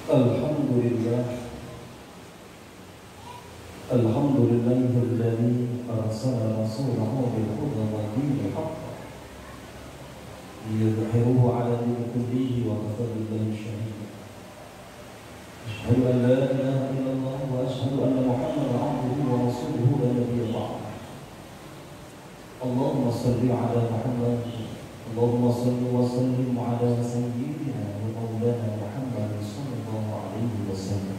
Alhamdulillah, alhamdulillahilladzi arsala rasulahu bil huda wa dinil haqq liyudhhirahu 'ala dini kullihi wa kafa billahi shahida. Asyhadu an la ilaha illallah wa asyhadu anna Muhammadan 'abduhu wa rasuluhu la nabiyya ba'dahu. Allahumma shalli 'ala Muhammad, Allahumma shalli wa sallim 'ala sayyidina wa maulana Muhammad sallallahu alaihi wasallam.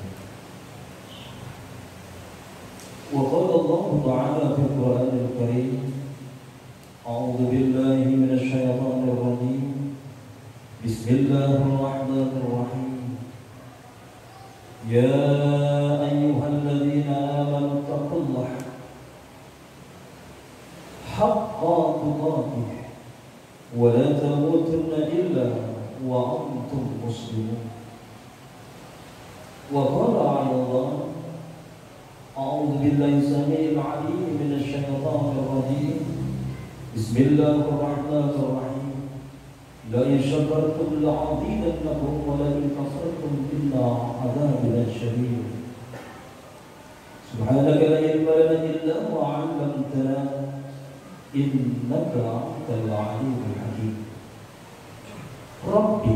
Wa qala Allah ta'ala fil Qur'anil Karim, a'udzu billahi minasy syaithanir rajim. Bismillahirrahmanirrahim. Ya ayyuhalladzina amanu taqullaha haqqa tuqatih wa la tamutunna illa wa antum muslimun. Wa qala Allah, a'udzu billahi samii'il 'aliim minasy syaithaanir rajiim. Bismillahirrahmanirrahim. La in syakartum la'azidannakum wa la in kafartum inna 'adzabi lasyadid. Subhanaka la ilma lana illa ma 'allamtana innaka antal 'aliimul hakim. Rabbi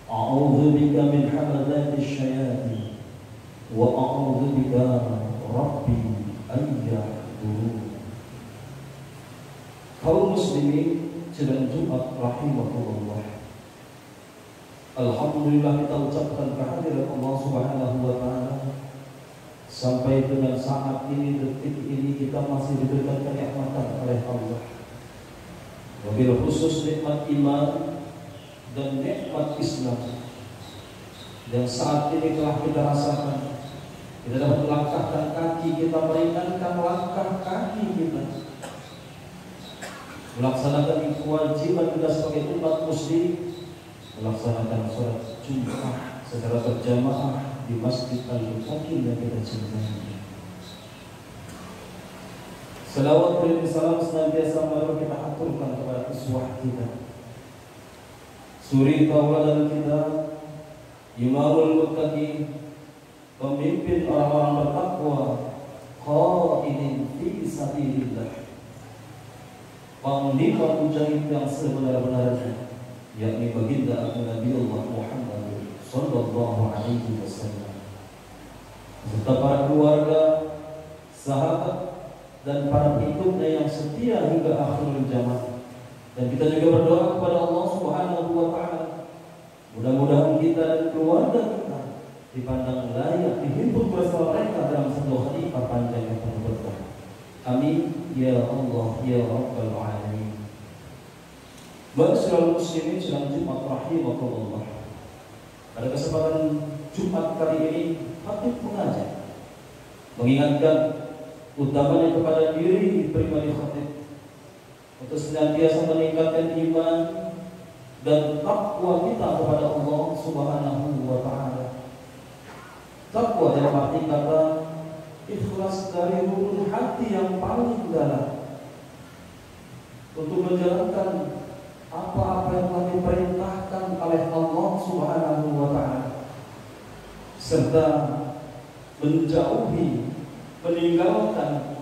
a'udzu bika min hamazatish syayatin wa a'udzu bika rabbi an yahdurun. Kaum muslimin sedang Jumat rahimahullah. Alhamdulillah kita ucapkan kehadiran Allah Subhanahu wa taala. Sampai dengan saat ini, detik ini, kita masih diberikan kenikmatan oleh Allah. Wabil khusus nikmat iman dan nikmat Islam yang saat ini telah kita rasakan. Kita dapat melangkahkan kaki kita, meringankan langkah kaki kita, melaksanakan kewajiban kita sebagai umat muslim, melaksanakan sholat Jumat secara berjamaah di Masjid Al-Mutakin yang kita cintai. Salawat dan salam senantiasa mari kita aturkan kepada uswah kita, suri tauladan kita, imamul muttaqin, pemimpin orang-orang bertakwa, qaidin fi sabilillah, panglima mujahid yang sebenar-benarnya, yakni baginda Nabiullah Muhammad sallallahu alaihi wasallam, serta para keluarga, sahabat dan para pengikutnya yang setia hingga akhir zaman. Dan kita juga berdoa kepada Allah Subhanahu wa taala, mudah-mudahan kita dan keluarga kita dipandang layak dihimpun bersama mereka dalam satu khalifah panjang yang penuh berkah. Amin ya Allah ya rabbal alamin. Ma'asyiral muslimin sedang Jumat rahimakumullah. Pada kesempatan Jumat kali ini, khatib mengajak, mengingatkan utamanya kepada diri pribadi khatib untuk senantiasa meningkatkan iman dan takwa kita kepada Allah Subhanahu wa taala. Takwa dalam arti kata ikhlas dari lubuk hati yang paling dalam untuk menjalankan apa-apa yang telah diperintahkan oleh Allah Subhanahu wa taala, serta menjauhi, meninggalkan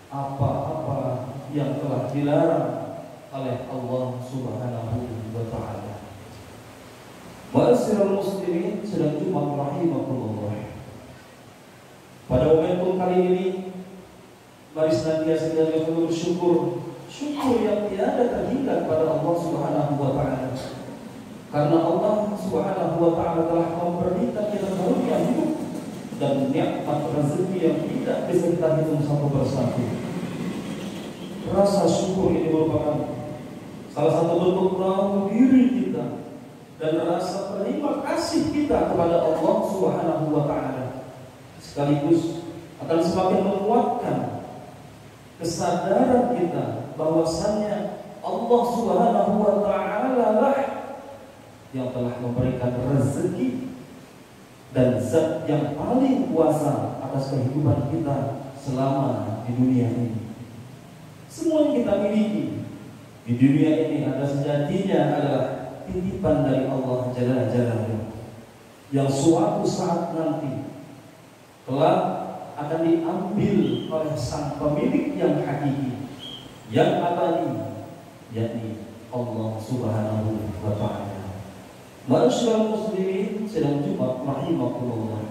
apa-apa yang telah dilarang oleh Allah Subhanahu wa taala. Ma'asyiral muslimin sedang Jumat rahimakumullah. Pada momentum kali ini, mari senantiasa kita bersyukur, syukur yang tiada terhingga kepada Allah Subhanahu wa taala. Karena Allah Subhanahu wa taala telah memberikan kita karunia hidup dan nikmat rezeki yang tidak bisa kita hitung satu persatu. Rasa syukur ini merupakan salah satu bentuk tahu diri kita dan rasa terima kasih kita kepada Allah Subhanahu wa taala. Sekaligus akan semakin menguatkan kesadaran kita bahwasannya Allah Subhanahu wa taala lah yang telah memberikan rezeki dan zat yang paling kuasa atas kehidupan kita selama di dunia ini. Semua yang kita miliki di dunia ini ada sejatinya adalah titipan dari Allah Jalla Jalaluhu. yang suatu saat nanti telah akan diambil oleh sang pemilik yang hakiki, yang abadi, yakni Allah Subhanahu wa Ta'ala. Ma'asyiral muslimin sedang Jumat rahimakumullah.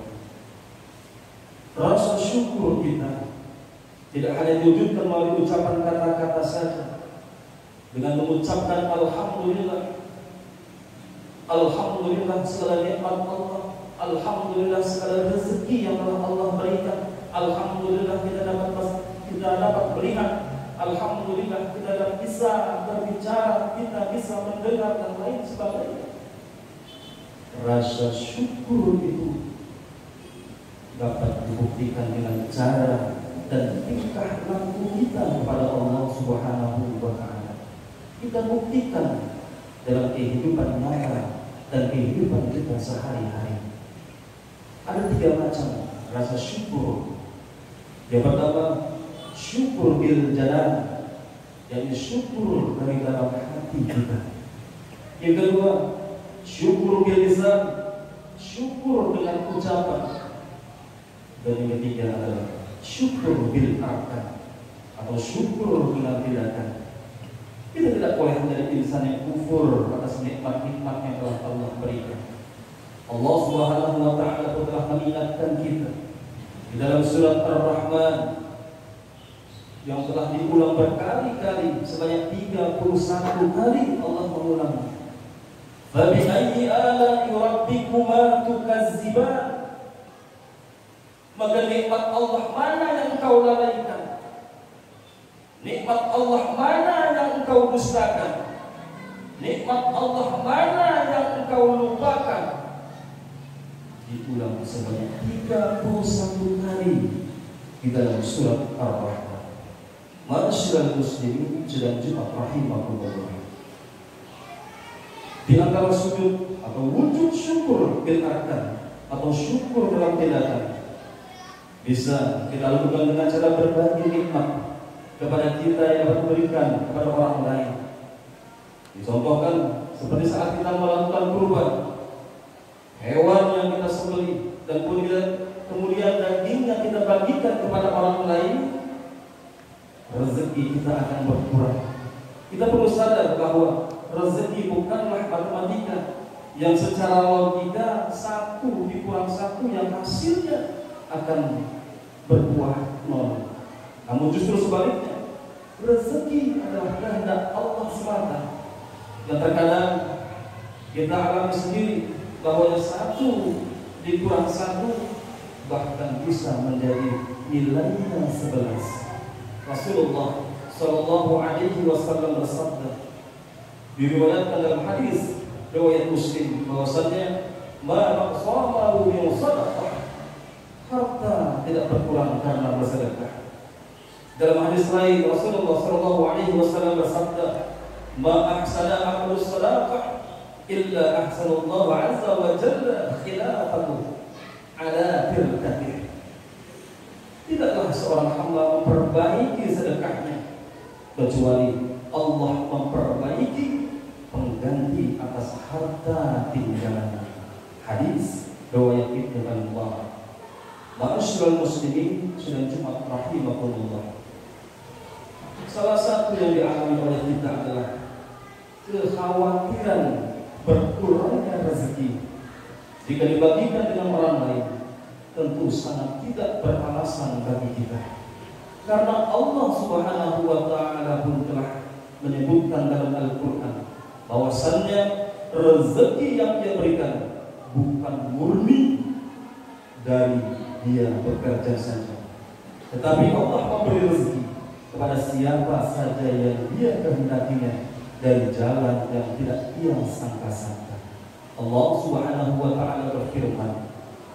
Rasa syukur kita tidak hanya diwujudkan melalui ucapan kata-kata saja, dengan mengucapkan alhamdulillah, alhamdulillah segala nikmat Allah, alhamdulillah segala rezeki yang telah Allah berikan, alhamdulillah kita dapat melihat, alhamdulillah kita dapat bisa berbicara, kita bisa mendengar dan lain sebagainya. Rasa syukur itu dapat dibuktikan dengan cara dan tingkah laku kita kepada Allah Subhanahu wa Ta'ala. Kita buktikan dalam kehidupan nyata dan kehidupan kita sehari-hari. Ada 3 macam rasa syukur. Yang pertama, syukur bil janan, yakni syukur dari dalam hati kita. Yang kedua, syukur bil lisan, syukur dengan ucapan. Dan yang ketiga adalah syukur bil arkan, atau syukur dengan tindakan. Kita tidak boleh menjadi insan yang kufur atas nikmat-nikmat yang telah Allah berikan. Allah Subhanahu wa Ta'ala telah mengingatkan kita di dalam surat Ar-Rahman yang telah diulang berkali-kali, sebanyak 31 kali Allah mengulang. Fa bi ayyi ala'i rabbikuma tukazziban? Maka nikmat Allah mana yang engkau lalaikan? Nikmat Allah mana yang engkau dustakan? Nikmat Allah mana yang engkau lupakan? Diulang sebanyak 31 kali di dalam surat Ar-Rahman. Ma'asyiral muslimin sedang Jumat rahimakumullah. Di antara sujud atau wujud syukur bil arkan atau syukur dalam tindakan bisa kita lakukan dengan cara berbagi nikmat kepada kita yang dapat memberikan kepada orang lain. Dicontohkan seperti saat kita melakukan kurban, hewan yang kita sembelih dan kemudian dagingnya kita bagikan kepada orang lain, rezeki kita akan berkurang. Kita perlu sadar bahwa rezeki bukanlah matematika yang secara logika 1 dikurang 1 yang hasilnya akan berbuah 0. Namun justru sebaliknya, rezeki adalah kehendak Allah semata. Dan terkadang kita alami sendiri bahwa 1 dikurang 1 bahkan bisa menjadi nilainya 11. Rasulullah Shallallahu Alaihi Wasallam bersabda, diriwayatkan dalam hadis riwayat Muslim, bahwasanya ma naqsamahu min sadaqah, harta tidak berkurang karena bersedekah. Dalam hadis lain Rasulullah Shallallahu Alaihi Wasallam bersabda, ma ahsana amalus sadaqah illa ahsanallahu azza wa jalla khilafatuhu ala firqatih. Tidaklah seorang hamba memperbaiki sedekahnya kecuali Allah memperbaiki pengganti atas harta tinggalan. Hadis riwayat Ibnu Mubarak. Ma'asyiral muslimin sedang Jumat rahimakumullah. Salah satu yang dialami oleh kita adalah kekhawatiran berkurangnya rezeki jika dibagikan dengan orang lain. Tentu sangat tidak beralasan bagi kita, karena Allah Subhanahu wa Ta'ala pun telah menyebutkan dalam Al-Quran bahwasannya rezeki yang Dia berikan bukan murni dari Dia bekerja saja, tetapi Allah memberi rezeki kepada siapa saja yang Dia kehendakinya dari jalan yang tidak Dia sangka-sangka. Allah Subhanahu wa Ta'ala berfirman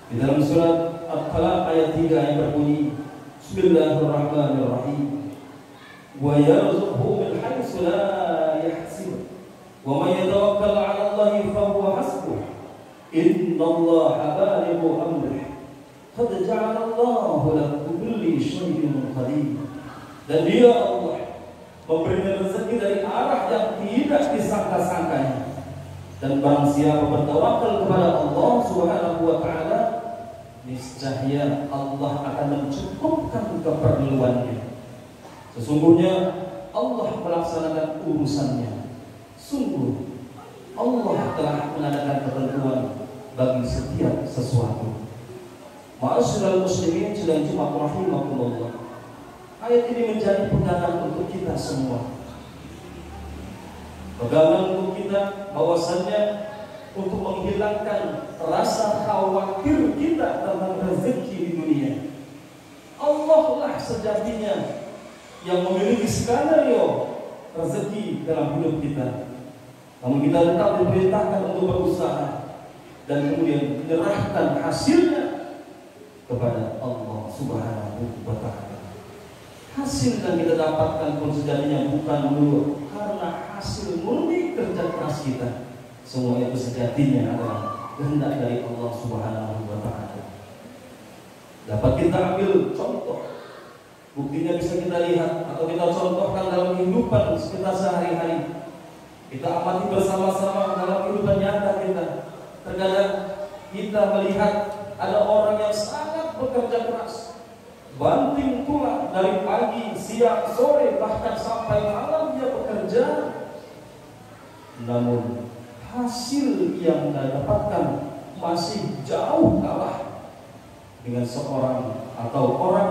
di dalam surat Al-Falaq ayat 3 yang berbunyi, Bismillahirrahmanirrahim, wa yarzuqhu min haitsu la yahtasib wa may yatawakkal 'ala Allahi fa huwa hasbuh innallaha balighu amrihi qad ja'ala Allahu likulli syai'in qadir. Dan Dia Allah memberi rezeki dari arah yang tidak disangka-sangkanya, dan barang siapa bertawakal kepada Allah Subhanahu niscaya Allah akan mencukupkan keperluannya. Sesungguhnya Allah melaksanakan urusannya. Sungguh Allah telah mengadakan ketentuan bagi setiap sesuatu. Ma'asyiral muslimin sedang Jumat rahimakumullah. Ayat ini menjadi pegangan untuk kita semua. Pegangan untuk kita bahwasannya untuk menghilangkan rasa khawatir kita tentang rezeki di dunia. Allah lah sejatinya yang memiliki skenario rezeki dalam hidup kita. Namun kita tetap diperintahkan untuk berusaha dan kemudian menyerahkan hasilnya kepada Allah Subhanahu wa Ta'ala. Hasil yang kita dapatkan pun sejatinya bukan melulu karena hasil murni kerja keras kita. Semua itu sejatinya adalah kehendak dari Allah Subhanahu wa Ta'ala. Dapat kita ambil contoh, buktinya bisa kita lihat atau kita contohkan dalam kehidupan kita sehari-hari. Kita amati bersama-sama dalam kehidupan nyata kita. Terkadang kita melihat ada orang yang sangat bekerja keras, banting tulang dari pagi, siang, sore, bahkan sampai malam dia bekerja. Namun hasil yang dia dapatkan masih jauh kalah dengan seorang atau orang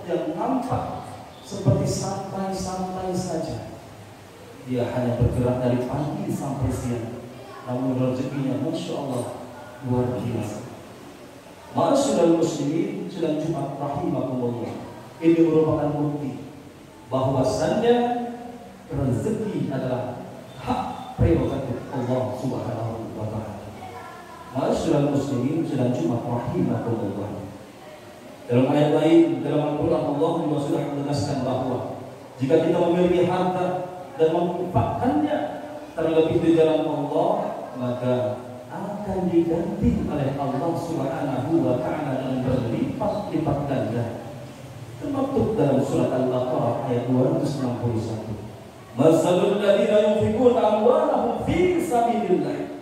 yang tampak seperti santai-santai saja. Dia hanya bergerak dari pagi sampai siang, namun rezekinya Masya Allah luar biasa. Ma'asyiral muslimin sedang Jumat rahimakumullah. Ini merupakan bukti bahwasannya rezeki adalah hak prerogatif Allah Subhanahu wa Ta'ala. Ma'asyiral muslimin sedang Jumat rahimakumullah. Dalam ayat lain dalam Al-Quran Allah juga sudah menegaskan bahwa jika kita memiliki harta dan menginfakkannya terlebih di jalan Allah, maka akan diganti oleh Allah Subhanahu wa Ta'ala dengan berlipat-lipat ganda. Termaktub dalam surat Al-Baqarah ayat 261. Masalul ladzina yunfiquna amwalahum fi sabilillah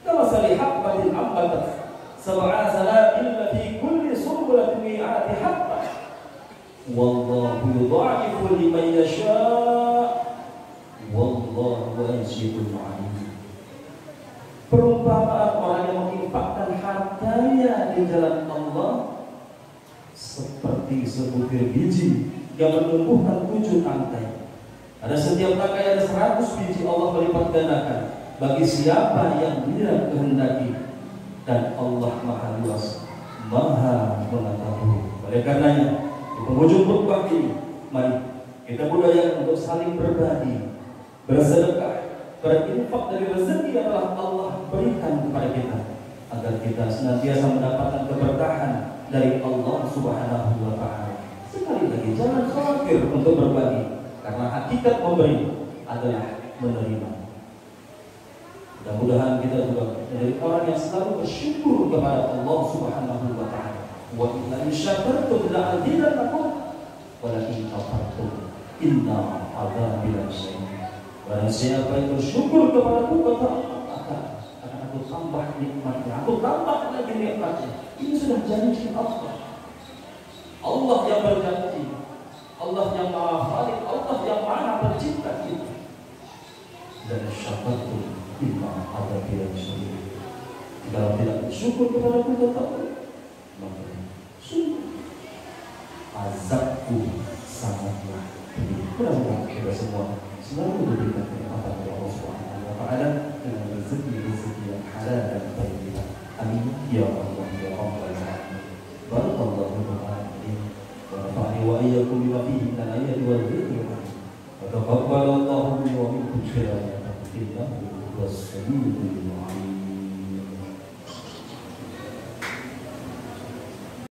kamathali habbatin ambatat sab'a sanabil fi kulli sunbulatin mi'ati habbah wallahu yudha'ifu liman yasha' wallahu wasi'un 'alim. Perumpamaan orang yang menginfakkan hartanya di jalan Allah seperti sebutir biji yang menumbuhkan 7 tangkai. Pada setiap tangkai ada 100 biji. Allah melipat gandakan bagi siapa yang Dia kehendaki, dan Allah Maha Luas, Maha Mengetahui. Oleh karenanya di penghujung khutbah ini, mari kita budayakan untuk saling berbagi, bersedekah, berinfak dari rezeki yang telah Allah berikan kepada kita, agar kita senantiasa mendapatkan keberkahan dari Allah Subhanahu wa Ta'ala. Sekali lagi, jangan khawatir untuk berbagi, karena hakikat memberi adalah menerima. Mudah-mudahan kita juga menjadi orang yang selalu bersyukur kepada Allah Subhanahu wa Ta'ala. Wa in syakartum la'azidannakum wa la in kafartum inna 'adzabi lasyadid. Barang siapa yang bersyukur kepadaku, kata Allah, akan aku tambah nikmatnya, aku tambah lagi nikmatnya. Ini sudah janji Allah. Allah yang berjanji, Allah yang Maha Khalik, Allah yang Maha Pencipta kita. Dan syakartum inna 'adzabi lasyadid. Jika tidak bersyukur kepadaku, kata Allah, maka sungguh azabku sangatlah pedih. Mudah-mudahan kita semua selalu diberikan kenikmatan dari Allah Subhanahu wa Ta'ala dengan rezeki yang halal dan thayyibah. Amin ya Allah ya Rabbal alamin. Barakallahu fiikum wa nafa'ani wa iyyakum bima fihi min al-ayati wal dhikri. Wa taqabbalallahu minni wa minkum khairan innahu was-sami'ul 'alim.